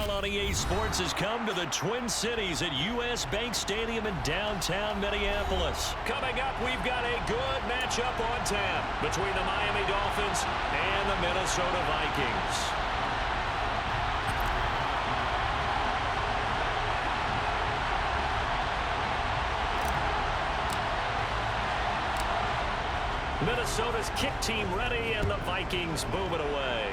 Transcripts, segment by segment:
NFL on EA Sports has come to the Twin Cities at U.S. Bank Stadium in downtown Minneapolis. Coming up, we've got a good matchup on tap between the Miami Dolphins and the Minnesota Vikings. Minnesota's kick team ready, and the Vikings move it away.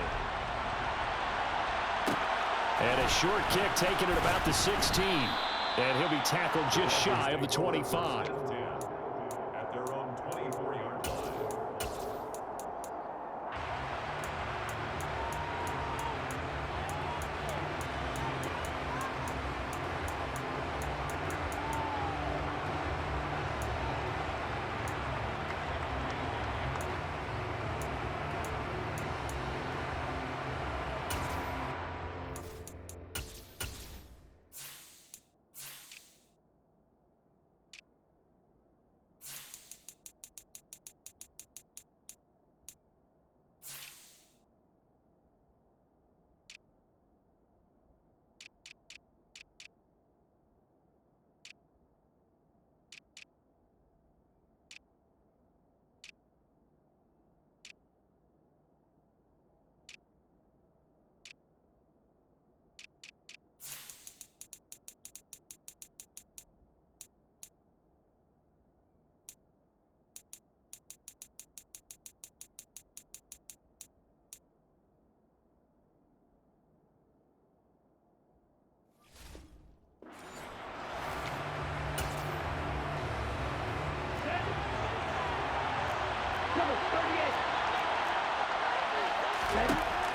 And a short kick taken at about the 16. And he'll be tackled just shy of the 25. At their own 24-yard line.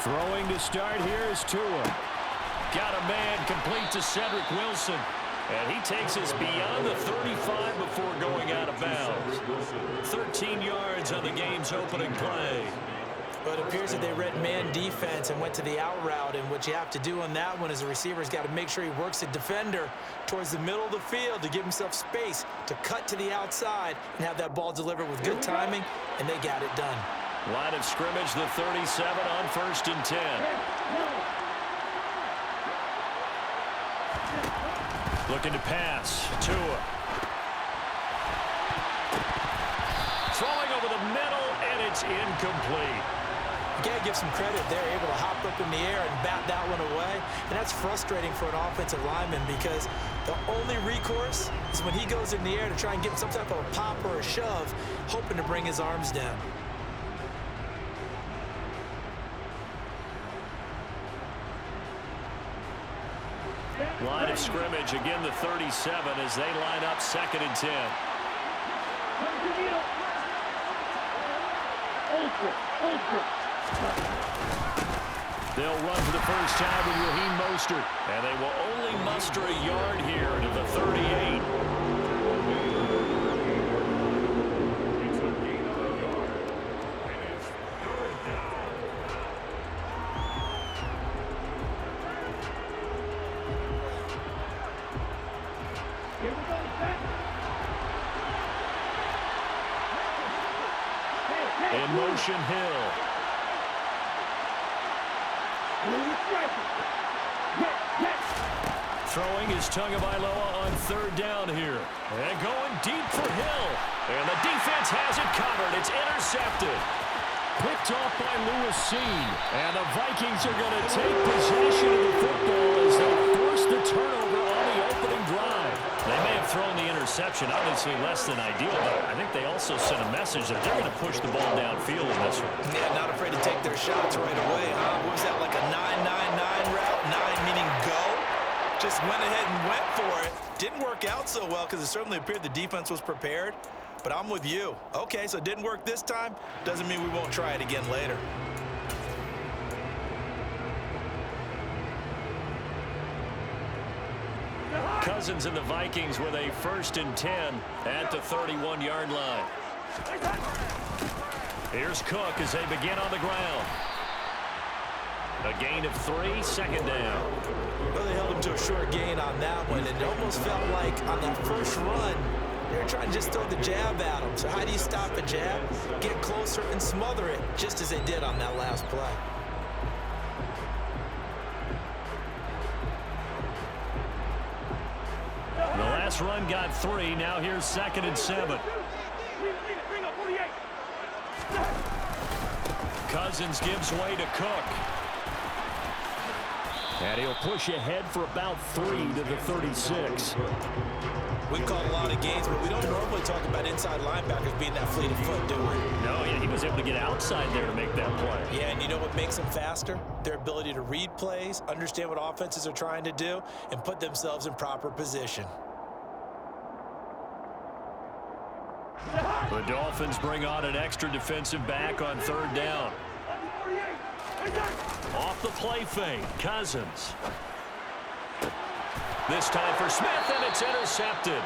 Throwing to start here is Tua. Got a man complete to Cedric Wilson. And he takes us beyond the 35 before going out of bounds. 13 yards on the game's opening play. But it appears that they read man defense and went to the out route. And what you have to do on that one is the receiver's got to make sure he works the defender towards the middle of the field to give himself space to cut to the outside and have that ball delivered with good timing, and they got it done. Line of scrimmage, the 37 on 1st and 10. Looking to pass. Tua. Throwing over the middle, and it's incomplete. You got to give some credit. They're able to hop up in the air and bat that one away. And that's frustrating for an offensive lineman because the only recourse is when he goes in the air to try and get some type of a pop or a shove, hoping to bring his arms down. Line of scrimmage, again the 37 as they line up 2nd and 10. They'll run for the first time with Raheem Mostert, and they will only muster a yard here to the 38. In motion, Hill. Throwing is Tagovailoa on 3rd down here. And going deep for Hill. And the defense has it covered. It's intercepted. Picked off by Lewis Seen. And the Vikings are going to take possession of the football as they force the turnover on the opening drive. They may have thrown the interception, obviously less than ideal, but I think they also sent a message that they're going to push the ball downfield in this one. Yeah, not afraid to take their shots right away, huh? What was that, like a 9-9-9 route? 9 meaning go? Just went ahead and went for it. Didn't work out so well because it certainly appeared the defense was prepared. But I'm with you. Okay, so it didn't work this time. Doesn't mean we won't try it again later. Cousins and the Vikings with a 1st and 10 at the 31-yard line. Here's Cook as they begin on the ground. A gain of 3, 2nd down. Well, they held him to a short gain on that one, and it almost felt like on that first run, they were trying to just throw the jab at him. So how do you stop a jab? Get closer and smother it, just as they did on that last play. This run got 3. Now here's 2nd and 7. Cousins gives way to Cook. And he'll push ahead for about 3 to the 36. We call a lot of games, but we don't normally talk about inside linebackers being that fleet of foot, do we? No, yeah, he was able to get outside there to make that play. Yeah, and you know what makes them faster? Their ability to read plays, understand what offenses are trying to do, and put themselves in proper position. The Dolphins bring on an extra defensive back on 3rd down. Off the play fake, Cousins. This time for Smith, and it's intercepted.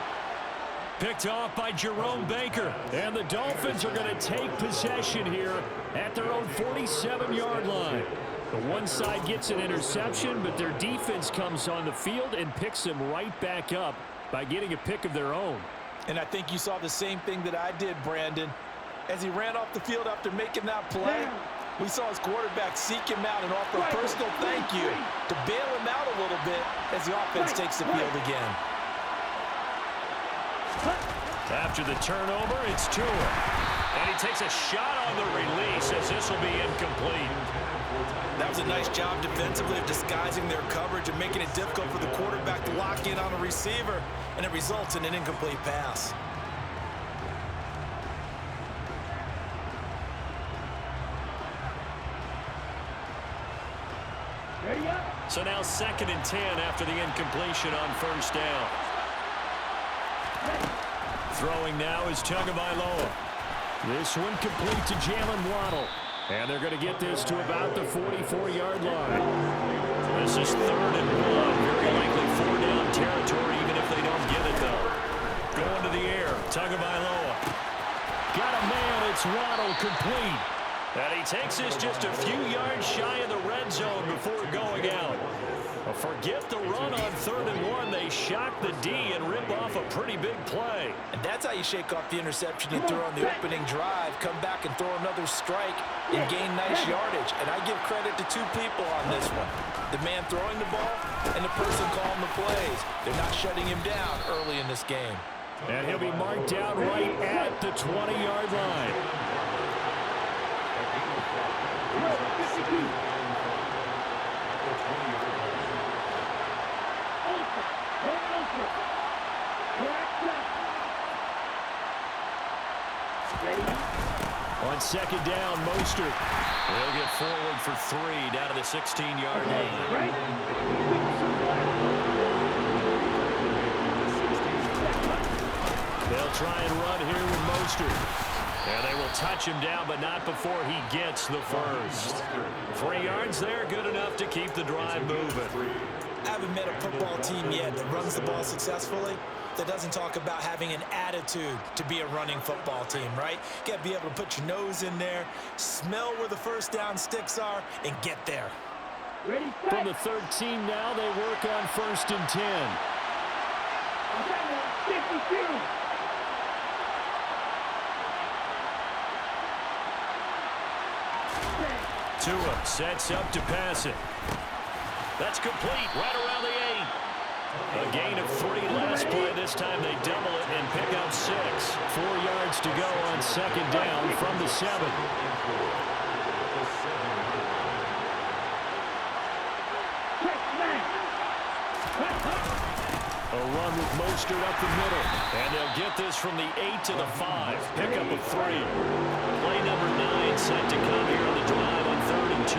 Picked off by Jerome Baker. And the Dolphins are going to take possession here at their own 47-yard line. The one side gets an interception, but their defense comes on the field and picks them right back up by getting a pick of their own. And I think you saw the same thing that I did, Brandon. As he ran off the field after making that play, we saw his quarterback seek him out and offer a personal thank you to bail him out a little bit as the offense takes the field again. After the turnover, it's Tua. And he takes a shot on the release as this will be incomplete. That was a nice job defensively of disguising their coverage and making it difficult for the quarterback to lock in on a receiver, and it results in an incomplete pass. So now 2nd and 10 after the incompletion on 1st down. Throwing now is Tagovailoa. This one complete to Jalen Waddle. And they're going to get this to about the 44-yard line. This is 3rd and 1. Very likely 4-down territory, even if they don't get it, though. Going to the air. Tagovailoa. Got a man. It's Waddle complete. And he takes this just a few yards shy of the red zone before going out. Forget the run on 3rd and 1. They shock the D and rip off a pretty big play. And that's how you shake off the interception you threw on the opening drive, come back and throw another strike and gain nice yardage. And I give credit to 2 people on this one. The man throwing the ball and the person calling the plays. They're not shutting him down early in this game. And he'll be marked down right at the 20-yard line. On 2nd down, Mostert. They'll get forward for 3 down to the 16-yard line. They'll try and run here with Mostert. And they will touch him down, but not before he gets the first. 3 yards there, good enough to keep the drive moving. I haven't met a football team yet that runs the ball successfully that doesn't talk about having an attitude to be a running football team, right? You got to be able to put your nose in there, smell where the first down sticks are, and get there. From the 13 now, they work on 1st and 10. Tua sets up to pass it. That's complete right around the 8. A gain of 3 last play. This time they double it and pick up 6. 4 yards to go on 2nd down from the 7. A run with Mostert up the middle. And they'll get this from the 8 to the 5. Pick up of 3. Play number 9 set to come here on the drive on 3rd and 2.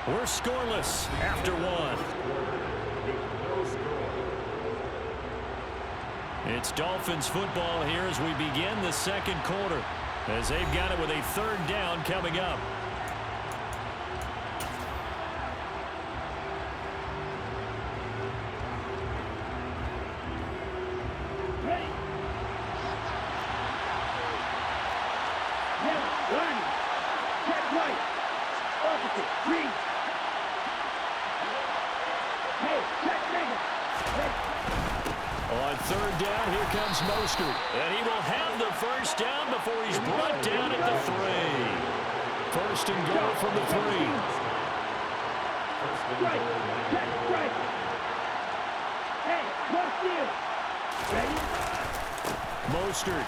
We're scoreless after 1. It's Dolphins football here as we begin the 2nd quarter, as they've got it with a 3rd down coming up. On 3rd is Mostert. And he will have the first down before he's brought down at the 3. First and goal from the 3. Right. Right. Hey, what's you? Ready? Mostert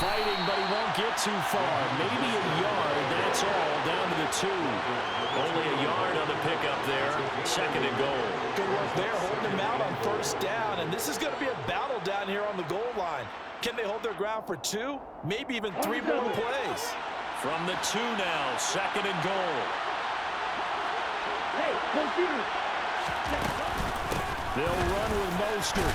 fighting, but he won't get too far. Maybe a yard, that's all, down to the 2. Only a yard on the pickup there. Second and goal. Good work there, holding him out on first down. And this is going to be a battle down here on the goal line. Can they hold their ground for 2, maybe even 3 more plays? From the 2 now, second and goal. Hey, what's you? They'll run with Mostert.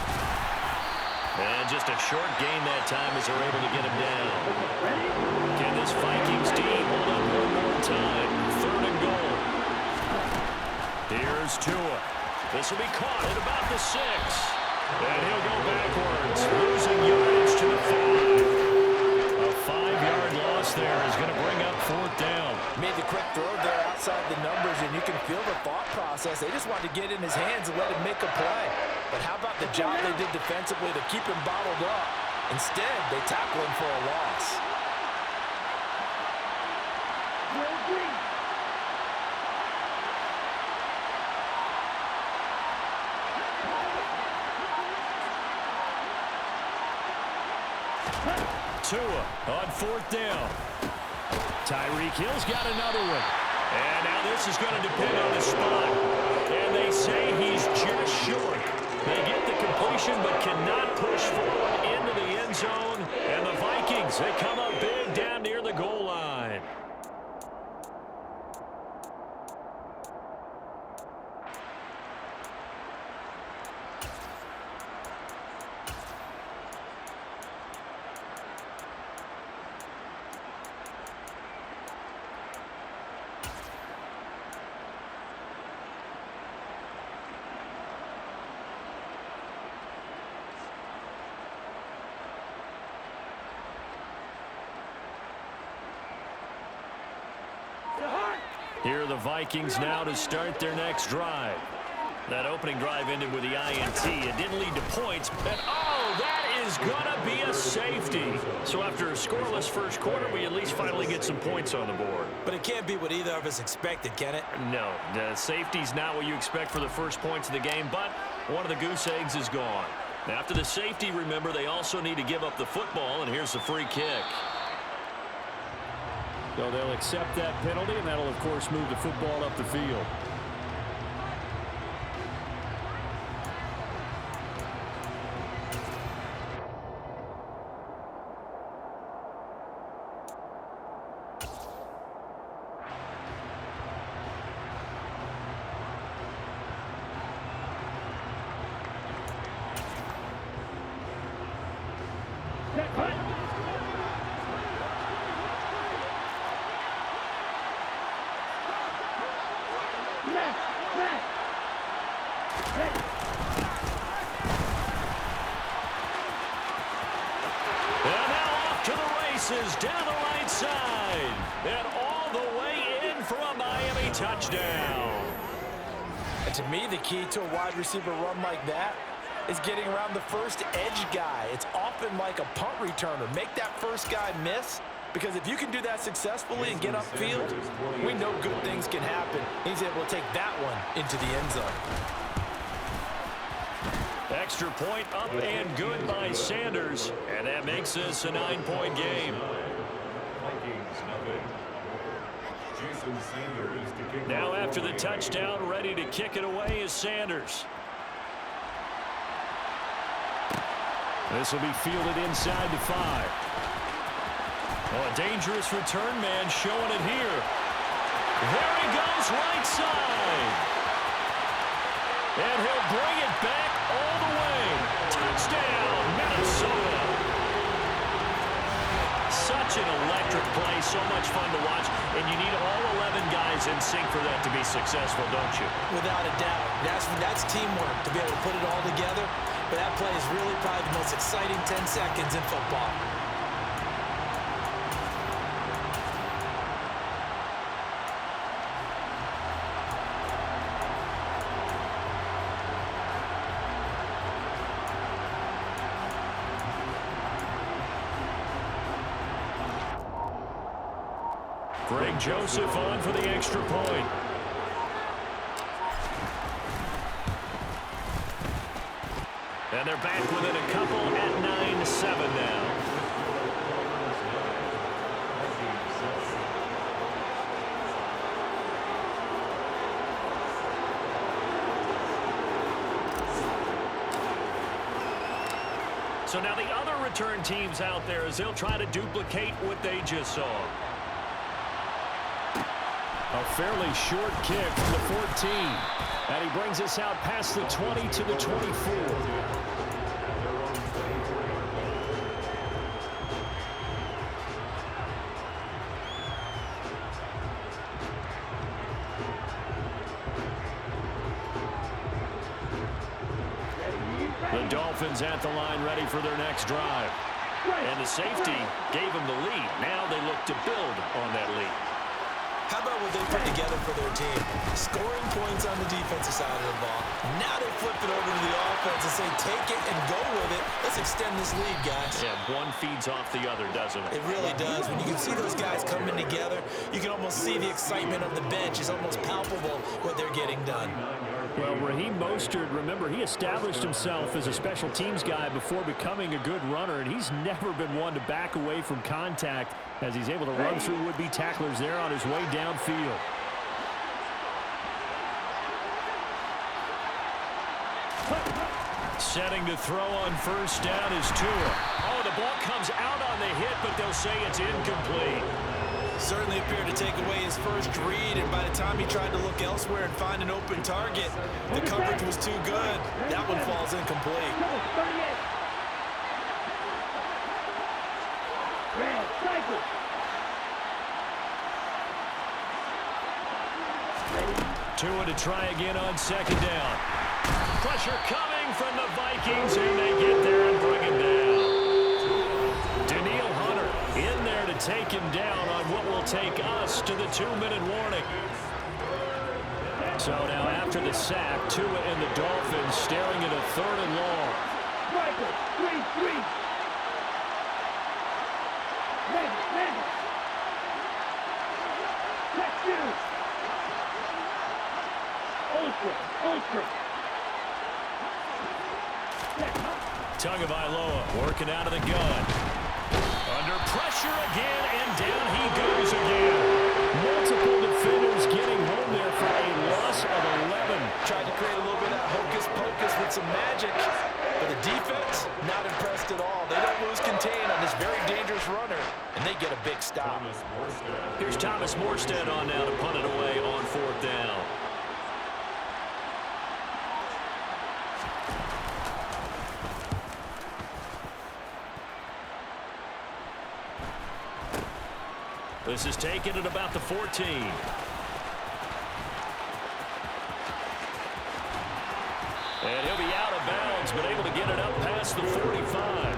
And just a short gain that time as they're able to get him down. Can this Vikings team hold up one more time? Third and goal. Here's Tua. This will be caught at about the 6. And he'll go backwards, losing yardage to the 5. A 5-yard loss there is going to bring up fourth down. Made the quick throw there outside the numbers, and you can feel the thought process. They just wanted to get in his hands and let him make a play. But how about the job they did defensively to keep him bottled up? Instead, they tackle him for a loss. Tua on fourth down. Tyreek Hill's got another one. And now this is going to depend on his spot. And they say he's just short. They get the completion but cannot push forward into the end zone. And the Vikings, they come up big down near the goal line. Here are the Vikings now to start their next drive. That opening drive ended with the INT. It didn't lead to points, but oh, that is going to be a safety. So after a scoreless first quarter, we at least finally get some points on the board. But it can't be what either of us expected, can it? No, the safety's not what you expect for the first points of the game, but one of the goose eggs is gone. After the safety, remember, they also need to give up the football, and here's the free kick. So they'll accept that penalty, and that'll, of course, move the football up the field. Down the right side and all the way in for a Miami touchdown. And to me, the key to a wide receiver run like that is getting around the first edge guy. It's often like a punt returner. Make that first guy miss, because if you can do that successfully and get upfield, we know good things can happen. He's able to take that one into the end zone. Extra point up and good by Sanders, and that makes this a 9-point game. Now after the touchdown, ready to kick it away is Sanders. This will be fielded inside the 5. Oh, a dangerous return man showing it here. There he goes, right side. And he'll bring it back all the way. Touchdown, Minnesota. Such an electric play, so much fun to watch. And you need all 11 guys in sync for that to be successful, don't you? Without a doubt. That's teamwork, to be able to put it all together. But that play is really probably the most exciting 10 seconds in football. Greg Joseph on for the extra point. And they're back within a couple at 9-7 now. So now the other return teams out there as they'll try to duplicate what they just saw. A fairly short kick from the 14. And he brings us out past the 20 to the 24. The Dolphins at the line ready for their next drive. And the safety gave them the lead. Now they look to build on that lead. How about what they put together for their team? Scoring points on the defensive side of the ball. Now they flip it over to the offense and say, take it and go with it. Let's extend this lead, guys. Yeah, one feeds off the other, doesn't it? It really does. When you can see those guys coming together, you can almost see the excitement of the bench. It's almost palpable what they're getting done. Well, Raheem Mostert, remember, he established himself as a special teams guy before becoming a good runner, and he's never been one to back away from contact as he's able to run through would-be tacklers there on his way downfield. Setting to throw on first down is Tua. Oh, the ball comes out on the hit, but they'll say it's incomplete. Certainly appeared to take away his first read, and by the time he tried to look elsewhere and find an open target, the coverage was too good. That one falls incomplete. Tua to try again on second down. Pressure coming from the Vikings, and they get there and bring him down. Daniil Hunter in there to take him down on what will take us to the 2-minute warning. So now after the sack, Tua and the Dolphins staring at a 3rd and long. Tagovailoa working out of the gun. Under pressure again, and down he goes again. Multiple defenders getting home there for a loss of 11. Tried to create a little bit of hocus-pocus with some magic, but the defense, not impressed at all. They don't lose contain on this very dangerous runner, and they get a big stop. Here's Thomas Morstead on now to punt it away on 4th down. This is taken at about the 14. And he'll be out of bounds, but able to get it up past the 45.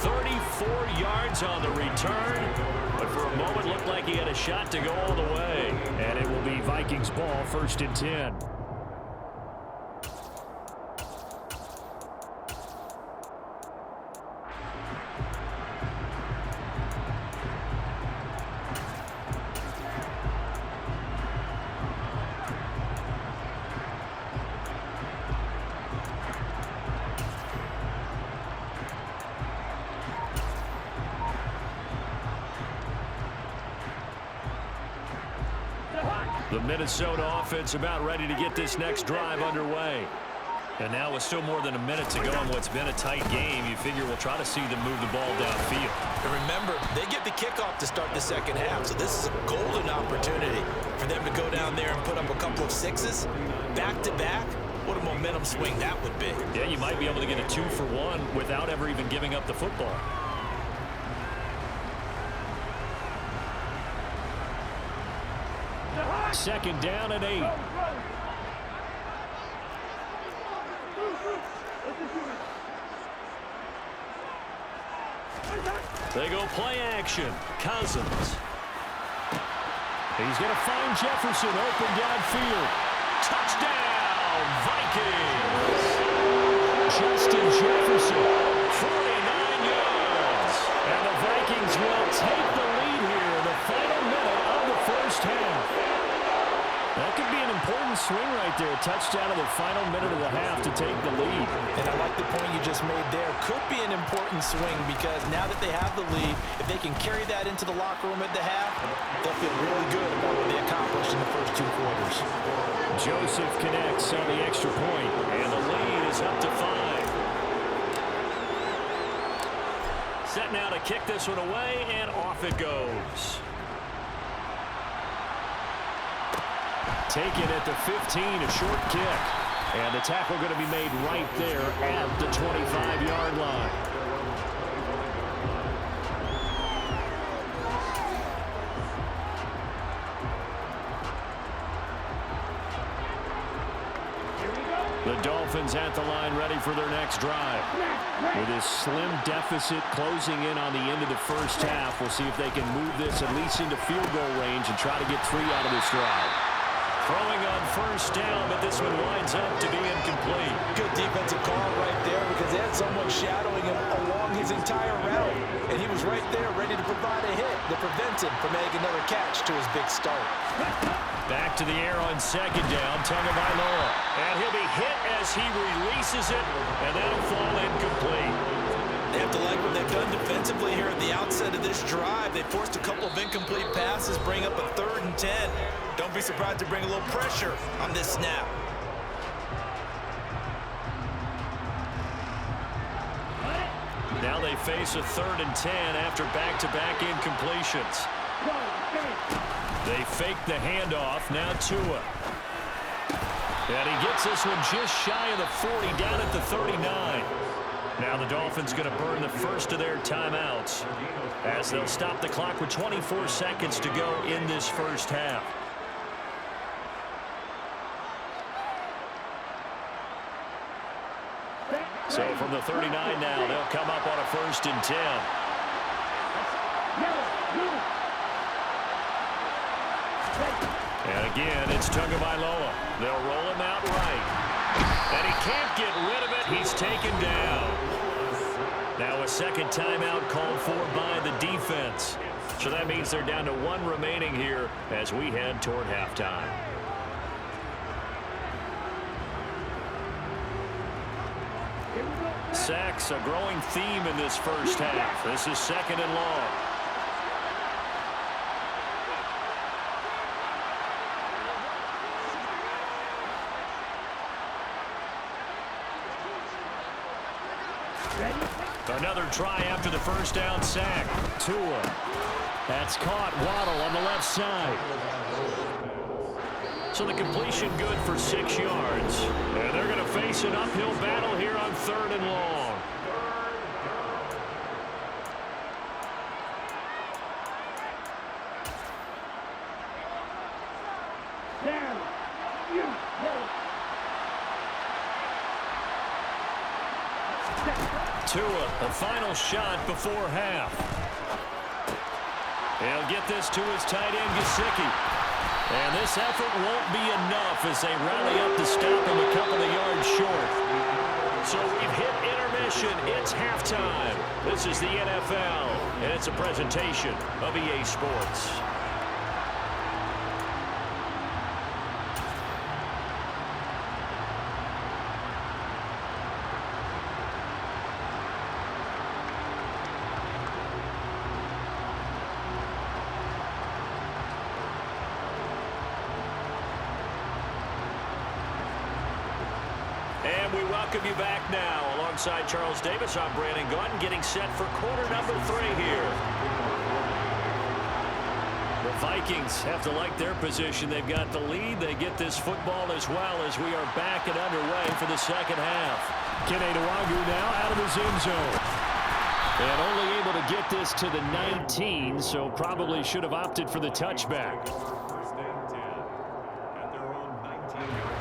34 yards on the return, but for a moment looked like he had a shot to go all the way. And it will be Vikings ball, 1st and 10. The Minnesota offense about ready to get this next drive underway. And now with still more than a minute to go in what's been a tight game, you figure we'll try to see them move the ball downfield. And remember, they get the kickoff to start the second half, so this is a golden opportunity for them to go down there and put up a couple of sixes back-to-back. What a momentum swing that would be. Yeah, you might be able to get a 2-for-1 without ever even giving up the football. Second down and 8. They go play action. Cousins. He's going to find Jefferson open downfield. Touchdown, Vikings. Justin Jefferson, 49 yards. And the Vikings will take the lead here in the final minute of the right there. A touchdown in the final minute of the half to take the lead. And I like the point you just made there. Could be an important swing because now that they have the lead, if they can carry that into the locker room at the half, they'll feel really good about what they accomplished in the first 2 quarters. Joseph connects on the extra point, and the lead is up to 5. Set now to kick this one away, and off it goes. Taken at the 15, a short kick. And the tackle going to be made right there at the 25-yard line. The Dolphins at the line ready for their next drive. With this slim deficit closing in on the end of the first half, we'll see if they can move this at least into field goal range and try to get 3 out of this drive. Throwing on first down, but this one winds up to be incomplete. Good defensive call right there because they had someone shadowing him along his entire route. And he was right there ready to provide a hit that prevents him from making another catch to his big start. Back to the air on second down, Tagovailoa. And he'll be hit as he releases it, and that'll fall incomplete. They have to like what they've done defensively here at the outset of this drive. They forced a couple of incomplete passes, bring up a 3rd and 10. Don't be surprised to bring a little pressure on this snap. Now they face a 3rd and 10 after back-to-back incompletions. They fake the handoff, now Tua. And he gets this one just shy of the 40, down at the 39. Now the Dolphins going to burn the first of their timeouts as they'll stop the clock with 24 seconds to go in this first half. So from the 39 now, they'll come up on a 1st and 10. And again, it's Tagovailoa. They'll roll him out right. And he can't get rid of it. He's taken down. Now a second timeout called for by the defense. So that means they're down to 1 remaining here as we head toward halftime. Sacks, a growing theme in this first half. This is 2nd and long. Another try after the first down sack. Tua. That's caught. Waddle on the left side. So the completion good for 6 yards. And they're going to face an uphill battle here on 3rd and long. Tua, a final shot before half. He'll get this to his tight end, Gesicki. And this effort won't be enough as they rally up to stop him a couple of yards short. So we've hit intermission. It's halftime. This is the NFL, and it's a presentation of EA Sports. We welcome you back now. Alongside Charles Davis, I'm Brandon Gaudin, getting set for quarter number 3 here. The Vikings have to like their position. They've got the lead. They get this football as well as we are back and underway for the second half. Kene Nwangwu now out of his end zone. And only able to get this to the 19, so probably should have opted for the touchback. First and 10 at their own 19-yard line.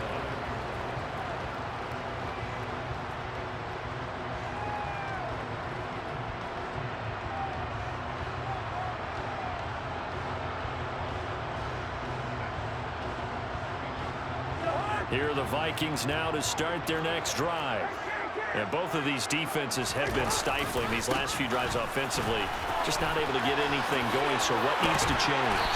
Here are the Vikings now to start their next drive. And both of these defenses have been stifling these last few drives offensively. Just not able to get anything going, so what needs to change?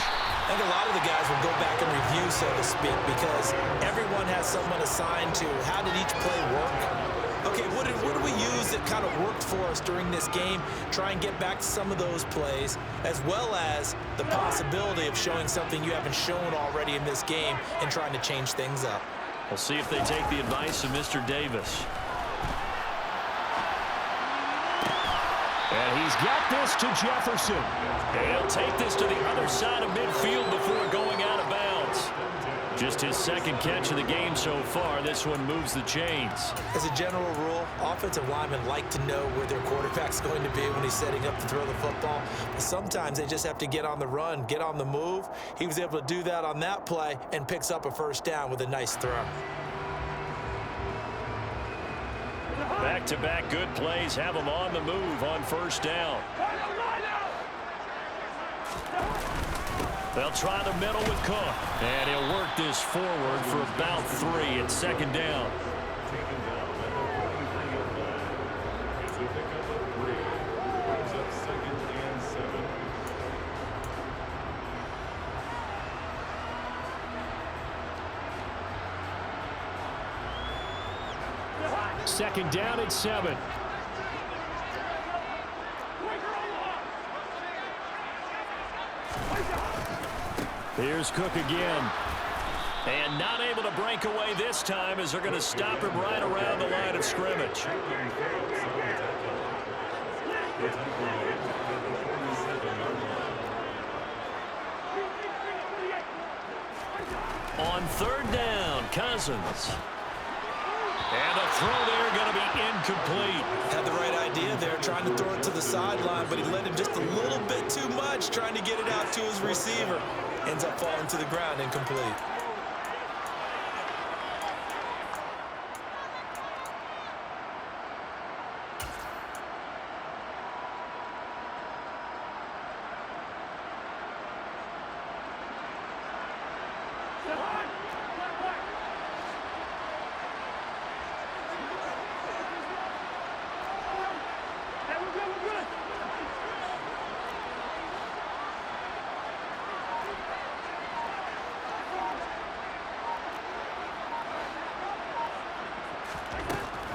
I think a lot of the guys will go back and review, so to speak, because everyone has someone assigned to how did each play work. Okay, what do we use that kind of worked for us during this game? Try and get back to some of those plays, as well as the possibility of showing something you haven't shown already in this game and trying to change things up. We'll see if they take the advice of Mr. Davis. And he's got this to Jefferson. And he'll take this to the other side of midfield before going out of bounds. Just his second catch of the game so far. This one moves the chains. As a general rule, offensive linemen like to know where their quarterback's going to be when he's setting up to throw the football. But sometimes they just have to get on the run, get on the move. He was able to do that on that play and picks up a first down with a nice throw. Back-to-back good plays have him on the move on first down. They'll try the middle with Cook. And he'll work this forward for about 3 at second down. Second down at 7. Here's Cook again. And not able to break away this time as they're going to stop him right around the line of scrimmage. On third down, Cousins. And a throw there going to be incomplete. Had the right idea there, trying to throw it to the sideline, but he led him just a little bit too much, trying to get it out to his receiver. Ends up falling to the ground, incomplete.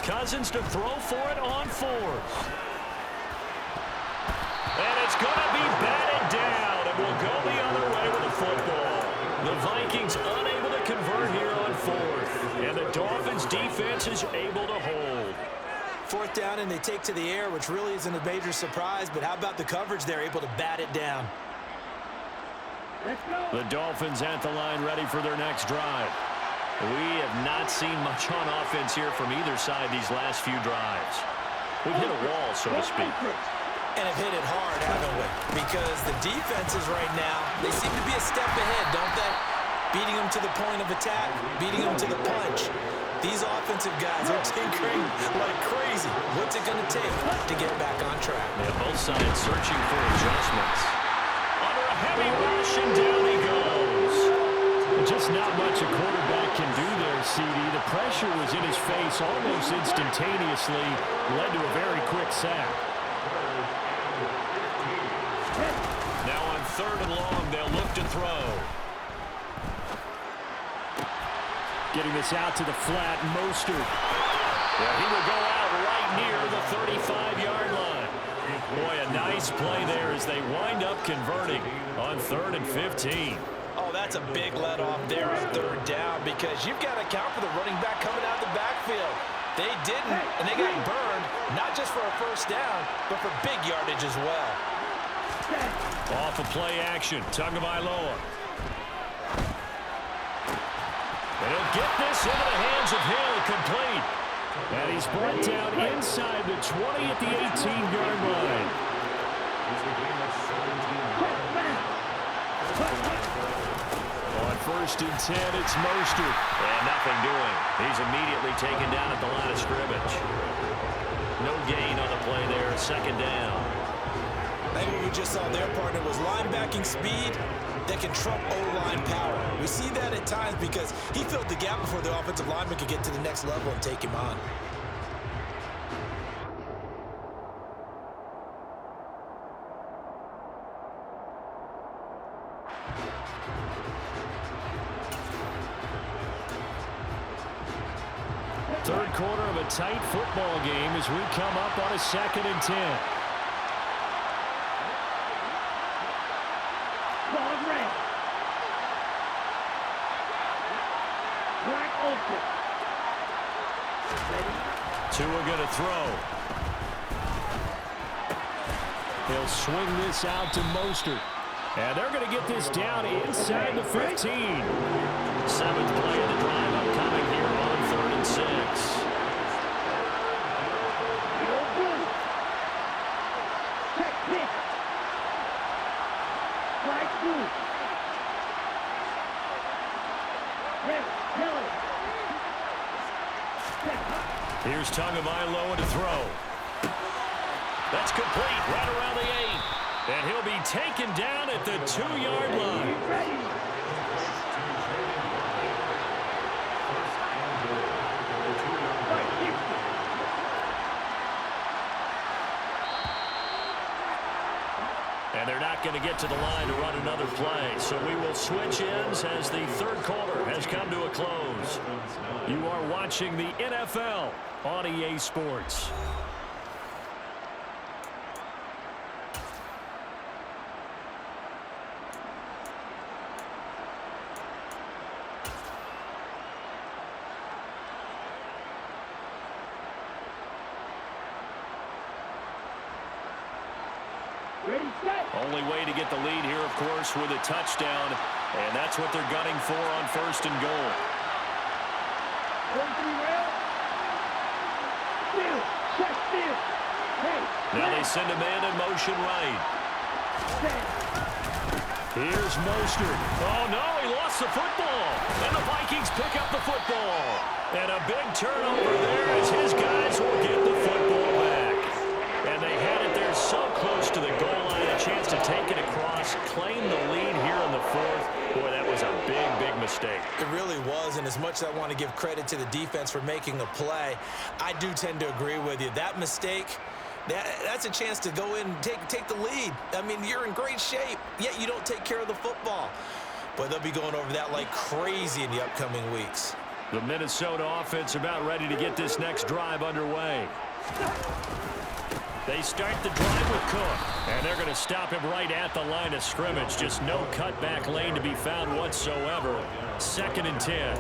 Cousins to throw for it on 4th. And it's going to be batted down, and will go the other way with the football. The Vikings unable to convert here on 4th, and the Dolphins defense is able to hold. 4th down, and they take to the air, which really isn't a major surprise, but how about the coverage? They're able to bat it down. The Dolphins at the line ready for their next drive. We have not seen much on offense here from either side these last few drives. We've hit a wall, so to speak. And have hit it hard, haven't we? Because the defenses right now, they seem to be a step ahead, don't they? Beating them to the point of attack, beating them to the punch. These offensive guys are tinkering like crazy. What's it going to take to get back on track? Yeah, both sides searching for adjustments. Under a heavy rush, and down he goes. Just not much a quarterback can do there, CD. The pressure was in his face almost instantaneously. Led to a very quick sack. Now on 3rd and long, they'll look to throw. Getting this out to the flat, Mostert. Yeah, he will go out right near the 35-yard line. Boy, a nice play there as they wind up converting on 3rd and 15. Oh, that's a big let-off there on 3rd down because you've got to account for the running back coming out the backfield. They didn't, and they got burned, not just for a first down, but for big yardage as well. Off of play action, Tagovailoa. And he'll get this into the hands of Hill, complete. And he's brought down inside the 20 at the 18-yard line. On 1st and 10, it's Mostert. And nothing doing. He's immediately taken down at the line of scrimmage. No gain on the play there, 2nd down. I think what we just saw their partner was linebacking speed that can trump O-line power. We see that at times because he filled the gap before the offensive lineman could get to the next level and take him on. third quarter of a tight football game as we come up on a 2nd and 10. Tua going to throw. He'll swing this out to Mostert. And they're going to get this down inside the 15. 7th play of the drive upcoming here on 3rd and 6. Here's Tagovailoa to throw. That's complete right around the 8. And he'll be taken down at the 2-yard line. And they're not going to get to the line to run another play. So we will switch ends as the third quarter has come to a close. You are watching the NFL on EA Sports. Only way to get the lead here, of course, with a touchdown. And that's what they're gunning for on 1st and goal. Now they send a man in motion right. Here's Mostert. Oh, no, he lost the football. And the Vikings pick up the football. And a big turnover there as his guys will get the football back. And they had it there so close to the goal line, a chance to take it across, claim the lead here in the 4th. Boy, that was a big, big mistake. It really was, and as much as I want to give credit to the defense for making a play, I do tend to agree with you. That mistake, that's a chance to go in and take the lead. I mean, you're in great shape, yet you don't take care of the football. But they'll be going over that like crazy in the upcoming weeks. The Minnesota offense about ready to get this next drive underway. They start the drive with Cook, and they're going to stop him right at the line of scrimmage. Just no cutback lane to be found whatsoever. 2nd and 10.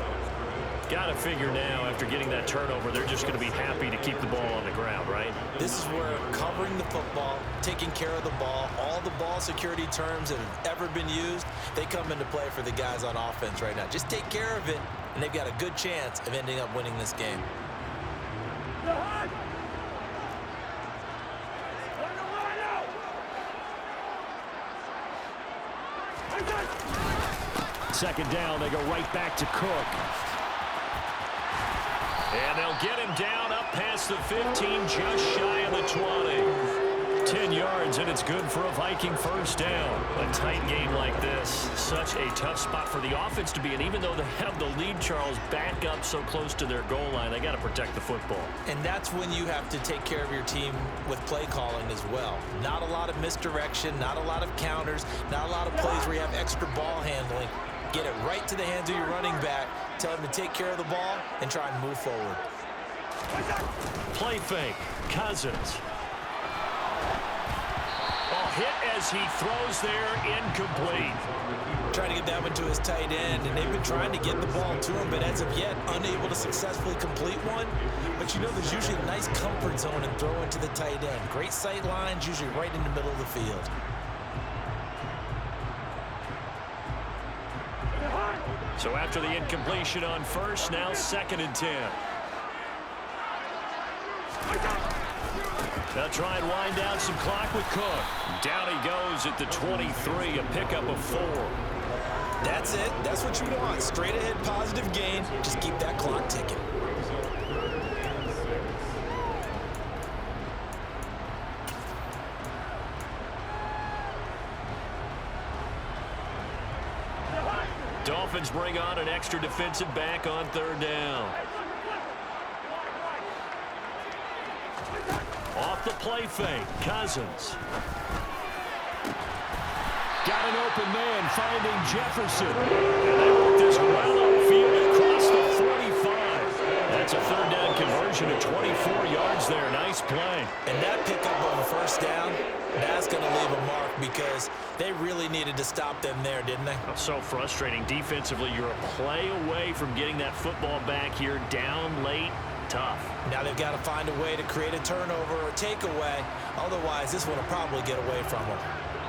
Got to figure now, after getting that turnover, they're just going to be happy to keep the ball on the ground, right? This is where covering the football, taking care of the ball, all the ball security terms that have ever been used, they come into play for the guys on offense right now. Just take care of it, and they've got a good chance of ending up winning this game. 2nd down, they go right back to Cook. And they'll get him down up past the 15, just shy of the 20. 10 yards, and it's good for a Viking 1st down. A tight game like this, such a tough spot for the offense to be in. Even though they have the lead, Charles, back up so close to their goal line, they got to protect the football. And that's when you have to take care of your team with play calling as well. Not a lot of misdirection, not a lot of counters, not a lot of plays where you have extra ball handling. Get it right to the hands of your running back, tell him to take care of the ball, and try and move forward. Play fake, Cousins. Hit as he throws there, incomplete. Trying to get that one to his tight end, and they've been trying to get the ball to him, but as of yet, unable to successfully complete one. But you know, there's usually a nice comfort zone in throwing to the tight end. Great sight lines, usually right in the middle of the field. So after the incompletion on 1st, now 2nd and 10. They'll try and wind down some clock with Cook. Down he goes at the 23, a pickup of 4. That's it. That's what you want. Straight ahead positive gain. Just keep that clock ticking. Dolphins bring on an extra defensive back on 3rd down. Off the play fake, Cousins. Got an open man, finding Jefferson. And they work this well upfield across the 45. That's a third down conversion of 24 yards there. Nice play. And that pickup of a first down, that's going to leave a mark because they really needed to stop them there, didn't they? So frustrating. Defensively, you're a play away from getting that football back here. Down late, tough. Now they've got to find a way to create a turnover or takeaway. Otherwise, this one will probably get away from them.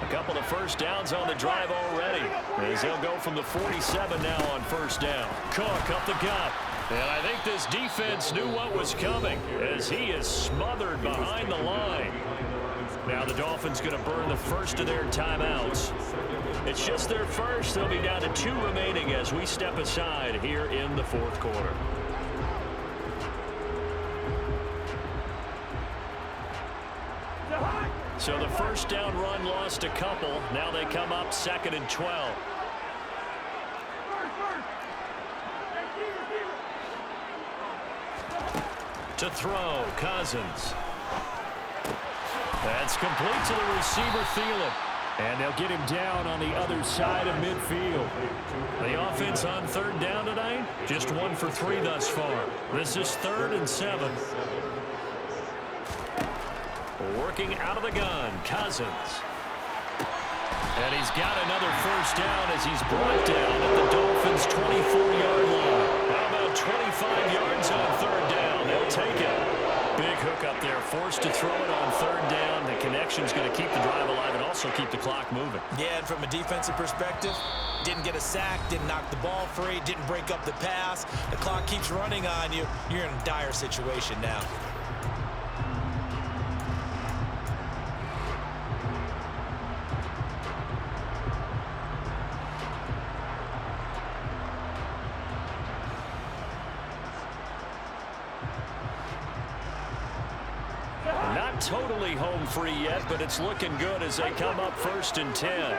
A couple of first downs on the drive already, as they'll go from the 47 now on first down. Cook up the gut. And I think this defense knew what was coming as he is smothered behind the line. Now the Dolphins going to burn the first of their timeouts. It's just their first. They'll be down to 2 remaining as we step aside here in the fourth quarter. So the first down run lost a couple. Now they come up 2nd and 12. To throw, Cousins. That's complete to the receiver, Thielen. And they'll get him down on the other side of midfield. The offense on third down tonight, just 1 for 3 thus far. This is 3rd and 7. Working out of the gun, Cousins. And he's got another first down as he's brought down at the Dolphins' 24-yard line. How about 25 yards on third down? They'll take it. Big hook up there, forced to throw it on third down. The connection's going to keep the drive alive and also keep the clock moving. Yeah, and from a defensive perspective, didn't get a sack, didn't knock the ball free, didn't break up the pass. The clock keeps running on you. You're in a dire situation now. Totally home free yet, but it's looking good as they come up 1st and 10.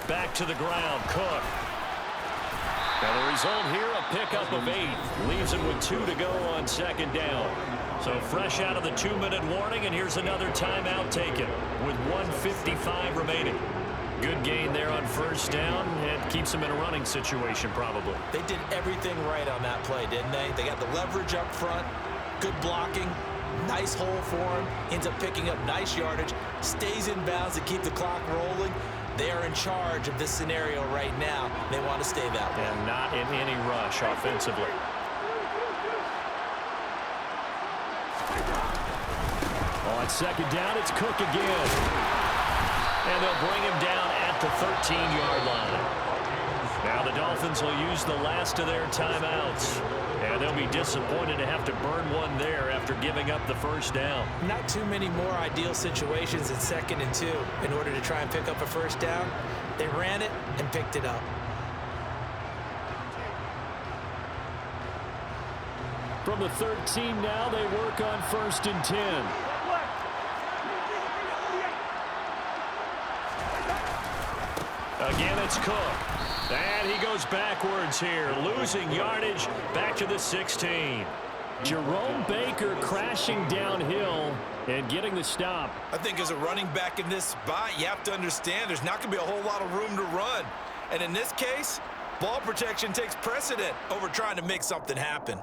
Back to the ground, Cook. And the result here, a pickup of 8. Leaves him with 2 to go on 2nd down. So fresh out of the 2-minute warning, and here's another timeout taken with 1:55 remaining. Good gain there on first down, and keeps them in a running situation probably. They did everything right on that play, didn't they? They got the leverage up front. Good blocking, nice hole for him, ends up picking up nice yardage, stays in bounds to keep the clock rolling. They are in charge of this scenario right now. They want to stay that way. And not in any rush offensively. On 2nd down, it's Cook again. And they'll bring him down at the 13-yard line. Now the Dolphins will use the last of their timeouts. And they'll be disappointed to have to burn one there after giving up the first down. Not too many more ideal situations in 2nd and 2 in order to try and pick up a first down. They ran it and picked it up. From the 13 now, they work on 1st and 10. Again, it's Cook. And he goes backwards here, losing yardage back to the 16. Jerome Baker crashing downhill and getting the stop. I think as a running back in this spot, you have to understand there's not going to be a whole lot of room to run. And in this case, ball protection takes precedent over trying to make something happen.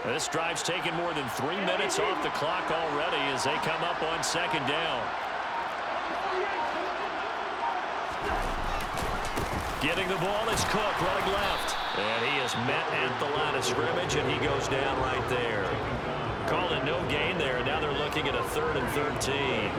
This drive's taken more than 3 minutes off the clock already as they come up on 2nd down. Getting the ball is Cook running left. And he is met at the line of scrimmage, and he goes down right there. Calling no gain there, and now they're looking at a 3rd and 13.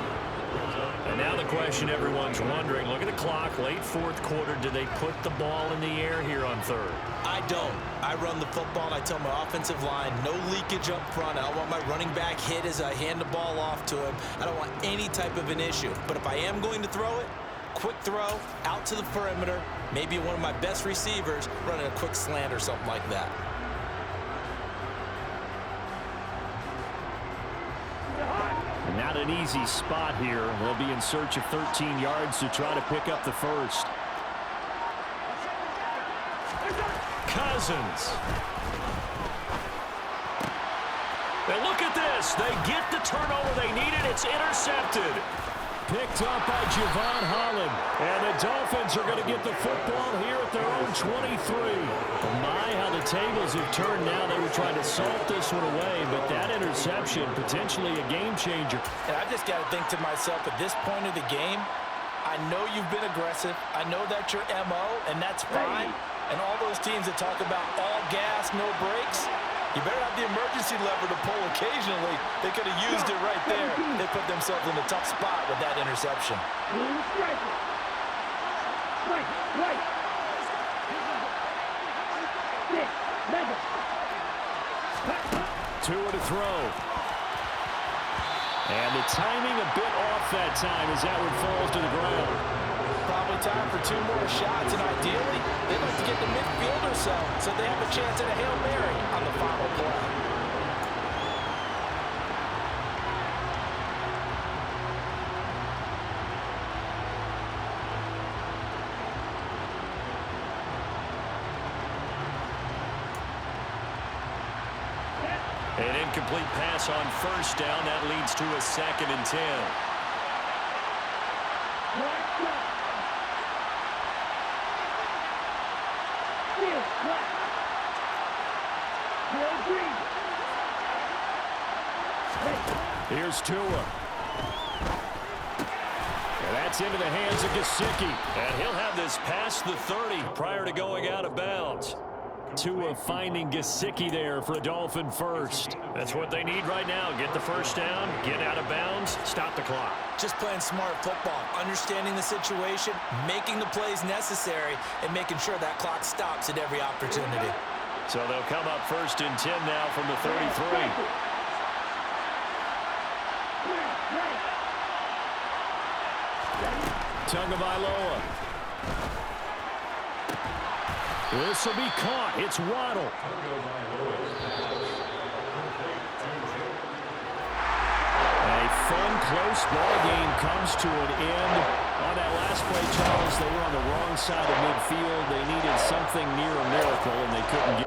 And now the question everyone's wondering, look at the clock, late 4th quarter, do they put the ball in the air here on 3rd? I don't. I run the football, and I tell my offensive line, no leakage up front. I don't want my running back hit as I hand the ball off to him. I don't want any type of an issue. But if I am going to throw it, quick throw, out to the perimeter, maybe one of my best receivers running a quick slant or something like that. Not an easy spot here. They'll be in search of 13 yards to try to pick up the first. Cousins. And look at this. They get the turnover they needed. It's intercepted. Picked up by Javon Holland. And the Dolphins are going to get the football here at their own 23. My, how the tables have turned now. They were trying to salt this one away, but that interception, potentially a game changer. And I just got to think to myself, at this point of the game, I know you've been aggressive. I know that's your MO, and that's fine. And all those teams that talk about all gas, no brakes, you better have the emergency lever to pull occasionally. They could have used it right there. They put themselves in a tough spot with that interception. Tua to throw. And the timing a bit off that time as that one falls to the ground. Probably time for 2 more shots, and ideally, they'd like to get to midfield or so they have a chance at a Hail Mary on the final play. An incomplete pass on first down. That leads to a 2nd and 10. Here's Tua. And that's into the hands of Gesicki. And he'll have this past the 30 prior to going out of bounds. Tua finding Gesicki there for a Dolphin first. That's what they need right now. Get the first down, get out of bounds, stop the clock. Just playing smart football, understanding the situation, making the plays necessary, and making sure that clock stops at every opportunity. So they'll come up 1st and 10 now from the 33. Tagovailoa. This will be caught. It's Waddle. A fun, close ball game comes to an end. On that last play, Charles, they were on the wrong side of midfield. They needed something near a miracle, and they couldn't get